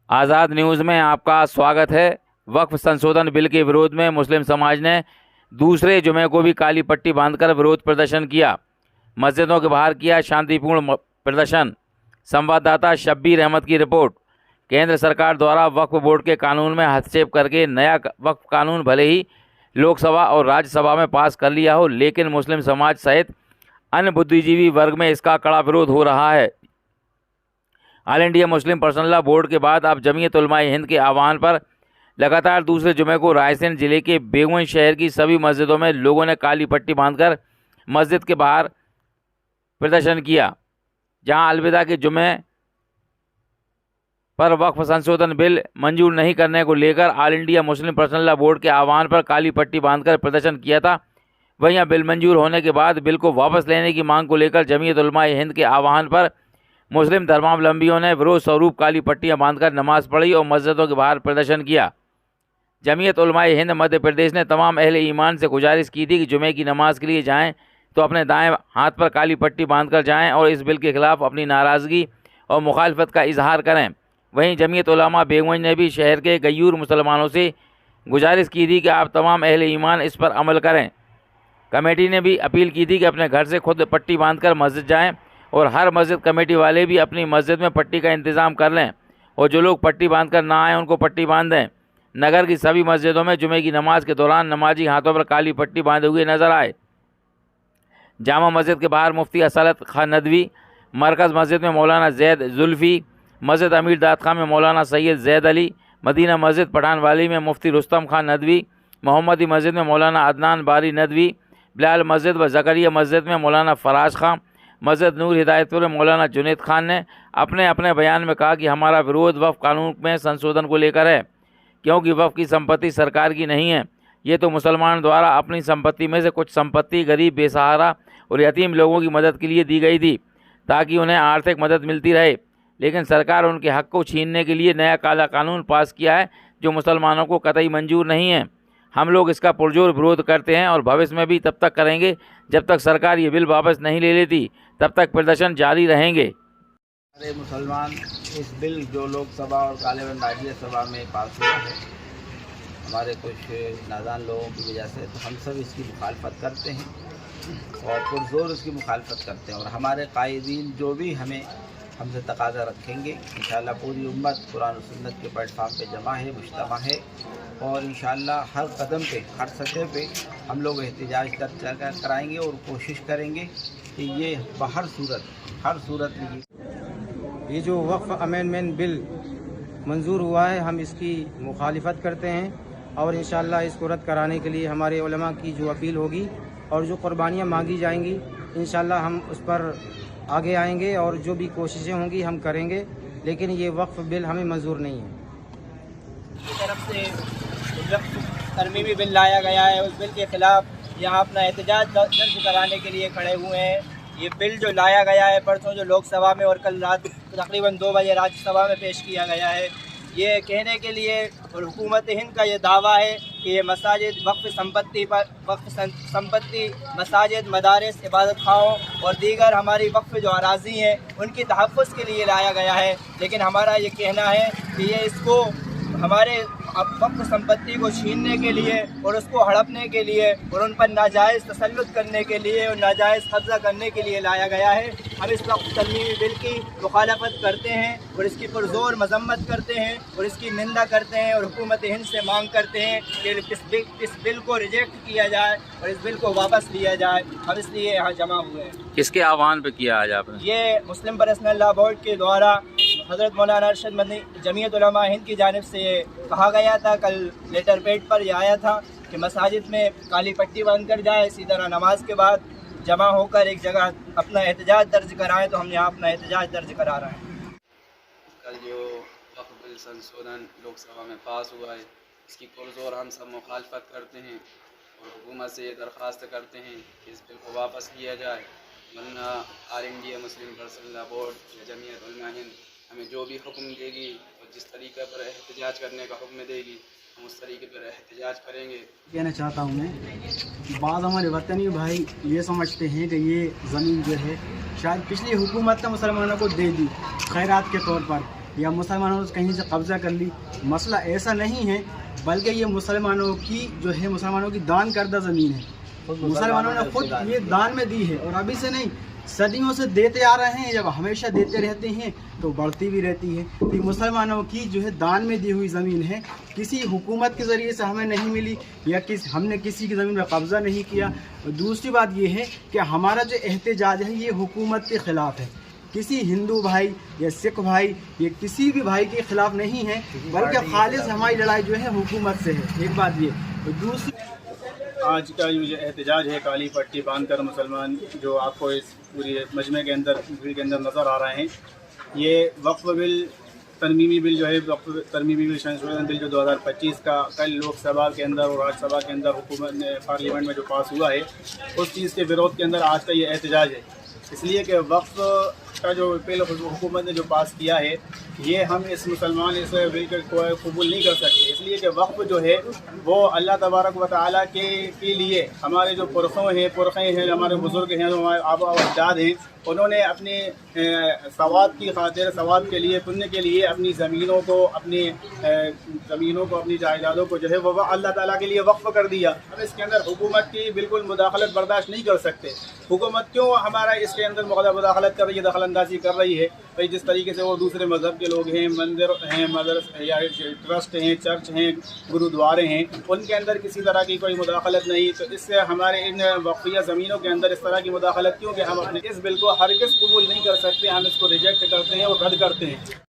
आज़ाद news में आपका स्वागत है। वक्फ संशोधन बिल के विरोध में मुस्लिम समाज ने दूसरे जुमे को भी काली पट्टी बांधकर विरोध प्रदर्शन किया। मस्जिदों के बाहर किया शांतिपूर्ण प्रदर्शन। संवाददाता शब्बीर अहमद की रिपोर्ट। केंद्र सरकार द्वारा वक्फ बोर्ड के कानून में हस्तक्षेप करके नया वक्फ कानून भले ही लोकसभा और राज्यसभा में पास कर लिया हो, लेकिन मुस्लिम समाज सहित अन्य बुद्धिजीवी वर्ग में इसका कड़ा विरोध हो रहा है। All India Muslim personal law board के बाद अब जमीयत उलमाए हिंद के आह्वान पर लगातार दूसरे जुमे को रायसेन जिले के बेगूसराय शहर की सभी मस्जिदों में लोगों ने काली पट्टी बांधकर मस्जिद के बाहर प्रदर्शन किया। जहां अलविदा के जुमे पर वक्फ संशोधन बिल मंजूर नहीं करने को लेकर all India Muslim personal law board के आह्वान पर काली पट्टी बांधकर प्रदर्शन किया था, वहीं बिल मंजूर होने के बाद बिल को वापस लेने की मांग को लेकर जमीयत उलमाए हिंद के आह्वान पर मुस्लिम धर्मावलंबियों ने विरोध स्वरूप काली पट्टियां बांधकर नमाज पढ़ी और मस्जिदों के बाहर प्रदर्शन किया। जमीयत उलमाए हिंद मध्य प्रदेश ने तमाम अहले ईमान से गुजारिश की थी कि जुमे की नमाज के लिए जाएं तो अपने दाएं हाथ पर काली पट्टी बांधकर जाएं और इस बिल के खिलाफ अपनी नाराज़गी और मुखालफत का इजहार करें। वहीं जमीयत उलमा बेगूसराय ने भी शहर के गयूर मुसलमानों से गुजारिश की थी कि आप तमाम अहले ईमान इस पर अमल करें। कमेटी ने भी अपील की थी कि अपने घर से खुद पट्टी बांधकर मस्जिद जाएं और हर मस्जिद कमेटी वाले भी अपनी मस्जिद में पट्टी का इंतज़ाम कर लें और जो लोग पट्टी बांधकर ना आएँ उनको पट्टी बांध दें। नगर की सभी मस्जिदों में जुमे की नमाज के दौरान नमाजी हाथों पर काली पट्टी बांधे हुए नजर आए। जामा मस्जिद के बाहर मुफ्ती असलत खान नदवी, मरकज़ मस्जिद में मौलाना जैद जुल्फ़ी, मस्जिद अमीर दाद खां में मौलाना सैयद जैद अली, मदीना मस्जिद पठान वाली में मुफ्ती रुस्तम खान नदवी, मोहम्मदी मस्जिद में मौलाना अदनान बारी नदवी, बिलाल मस्जिद व ज़करिया मस्जिद में मौलाना फराज खां, मस्जिद नूर हिदायतपुर में मौलाना जुनैद खान ने अपने अपने बयान में कहा कि हमारा विरोध वक्फ कानून में संशोधन को लेकर है, क्योंकि वक्फ की संपत्ति सरकार की नहीं है। ये तो मुसलमान द्वारा अपनी संपत्ति में से कुछ संपत्ति गरीब, बेसहारा और यतीम लोगों की मदद के लिए दी गई थी ताकि उन्हें आर्थिक मदद मिलती रहे, लेकिन सरकार उनके हक़ को छीनने के लिए नया काला कानून पास किया है जो मुसलमानों को कतई मंजूर नहीं है। हम लोग इसका पुरजोर विरोध करते हैं और भविष्य में भी तब तक करेंगे जब तक सरकार ये बिल वापस नहीं ले लेती, तब तक प्रदर्शन जारी रहेंगे। अरे मुसलमान, इस बिल जो लोकसभा और गालिबन राज्यसभा में पास हुआ है, हमारे कुछ नादान लोगों की वजह से, तो हम सब इसकी मुखालफत करते हैं और पुरजोर इसकी मुखालफत करते हैं। और हमारे कायदीन जो भी हमसे तकाजा रखेंगे, इंशाअल्लाह पूरी उम्मत कुरान और सुन्नत के प्लेटफार्म पे जमा है, मुज्तमा है और इंशाअल्लाह हर कदम पे, हर सतह पे हम लोग एहतजाज दर्ज कराएंगे और कोशिश करेंगे कि ये हर सूरत में ये जो वक्फ अमेंडमेंट बिल मंजूर हुआ है, हम इसकी मुखालिफत करते हैं और इंशाअल्लाह इसको रद्द कराने के लिए हमारे उलमा की जो अपील होगी और जो कुर्बानियाँ मांगी जाएंगी, इंशाअल्लाह हम उस पर आगे आएंगे और जो भी कोशिशें होंगी हम करेंगे, लेकिन ये वक्फ बिल हमें मंजूर नहीं है। की तरफ से तरमीमी बिल लाया गया है, उस बिल के खिलाफ यहाँ अपना एहतजाज दर्ज कराने के लिए खड़े हुए हैं। ये बिल जो लाया गया है परसों जो लोकसभा में और कल रात तकरीबन 2 बजे राज्यसभा में पेश किया गया है, ये कहने के लिए और हुकूमत हिंद का ये दावा है कि ये मसाजिद वक्फ संपत्ति मसाजिद, मदारिस, इबादत खाओं और दीगर हमारी वक्फ जो अराज़ी हैं उनकी तहफ़्फ़ुज़ के लिए लाया गया है। लेकिन हमारा ये कहना है कि ये इसको हमारे वक्फ संपत्ति को छीनने के लिए और उसको हड़पने के लिए और उन पर नाजायज़ तसल्लुत करने के लिए और नाजायज़ कब्ज़ा करने के लिए लाया गया है। हम इस वक्त तरमीमी बिल की मुखालफत करते हैं और इसकी पुरजोर मजम्मत करते हैं और इसकी निंदा करते हैं और हुकूमत हिंद से मांग करते हैं कि इस बिल को रिजेक्ट किया जाए और इस बिल को वापस लिया जाए। हम इसलिए यहाँ जमा हुए हैं। किसके आह्वान पे किया आज आपने? ये मुस्लिम पर्सनल लॉ बोर्ड के द्वारा हज़रत मौलाना अरशद मदनी जमीयत उलमा हिंद की जानिब से कहा गया था, कल लेटर पैड पर यह आया था कि मसाजिद में काली पट्टी बांध कर जाए, इसी तरह नमाज के बाद जमा होकर एक जगह अपना एहतजाज दर्ज कराएं। तो हम यहाँ अपना एहतजाज दर्ज करा रहे हैं। कल जो वक्फ बिल संशोधन लोकसभा में पास हुआ है, इसकी पुरजोर हम सब मुखालफत करते हैं और हुकूमत से ये दरख्वास्त करते हैं कि इस बिल को वापस लिया जाए, वरना all India Muslim personal law board या जमीयत उलमा हिंद हमें जो भी हुक्म देगी और जिस तरीके पर एहतजाज करने का हुक्म देगी हम उस तरीके पर एहतजाज करेंगे। कहना चाहता हूँ मैं, बाद हमारे वतनी भाई ये समझते हैं कि ये ज़मीन जो है शायद पिछली हुकूमत ने मुसलमानों को दे दी खैरात के तौर पर, या मुसलमानों ने कहीं से कब्ज़ा कर ली। मसला ऐसा नहीं है, बल्कि ये मुसलमानों की जो है मुसलमानों की दान करदा ज़मीन है। मुसलमानों ने खुद ये दान में दी है और अभी से नहीं, सदियों से देते आ रहे हैं। जब हमेशा देते रहते हैं तो बढ़ती भी रहती है। तो ये मुसलमानों की जो है दान में दी हुई ज़मीन है, किसी हुकूमत के ज़रिए से हमें नहीं मिली या हमने किसी की ज़मीन पर कब्ज़ा नहीं किया। और दूसरी बात ये है कि हमारा जो एहतजाज है ये हुकूमत के ख़िलाफ़ है, किसी हिंदू भाई या सिख भाई या किसी भी भाई के ख़िलाफ़ नहीं है, बल्कि खालिस हमारी लड़ाई जो है हुकूमत से है। एक बात ये। और दूसरी, आज का जो एहतजाज है काली पट्टी बांधकर मुसलमान, जो आपको इस पूरी मजमे के अंदर भीड़ के अंदर नज़र आ रहे हैं, ये वक्फ बिल तरमीमी बिल जो है, वक्फ तरमीमी बिल संशोधन बिल जो 2025 का कल लोकसभा के अंदर और राज्यसभा के अंदर हुकूमत ने पार्लियामेंट में जो पास हुआ है, उस चीज़ के विरोध के अंदर आज का ये एहतजाज है। इसलिए कि वक्फ का जो बिल हुकूमत ने जो पास किया है, ये हम इस मुसलमान इस बिल को कबूल नहीं कर सकते। इसलिए कि वक्फ जो है वो अल्लाह तबारक व तआला के लिए हमारे जो पुरखे हैं, हमारे बुज़ुर्ग हैं, जो हमारे आबा व अजदाद हैं, उन्होंने अपने सवाब की खातिर, सवाब के लिए, पुण्य के लिए अपनी ज़मीनों को, अपनी जायदादों को जो है वो अल्लाह ताला के लिए वक्फ कर दिया। हम इसके अंदर हुकूमत की बिल्कुल मुदाखलत बर्दाश्त नहीं कर सकते। हुकूमत क्यों हमारा इसके अंदर मुदाखलत कर रही है, दखलंदाजी कर रही है? भाई जिस तरीके से वो दूसरे मज़हब के लोग हैं, मंदिर हैं, मदरसे या ट्रस्ट हैं, चर्च हैं, गुरुद्वारे हैं, उनके अंदर किसी तरह की कोई मुदाखलत नहीं। तो इससे हमारे इन वक्फिया ज़मीनों के अंदर इस तरह की मुदाखलत क्यों कि हम अपने इस बिल को हरगिज़ कबूल नहीं कर सकते। हम इसको रिजेक्ट करते हैं और रद्द करते हैं।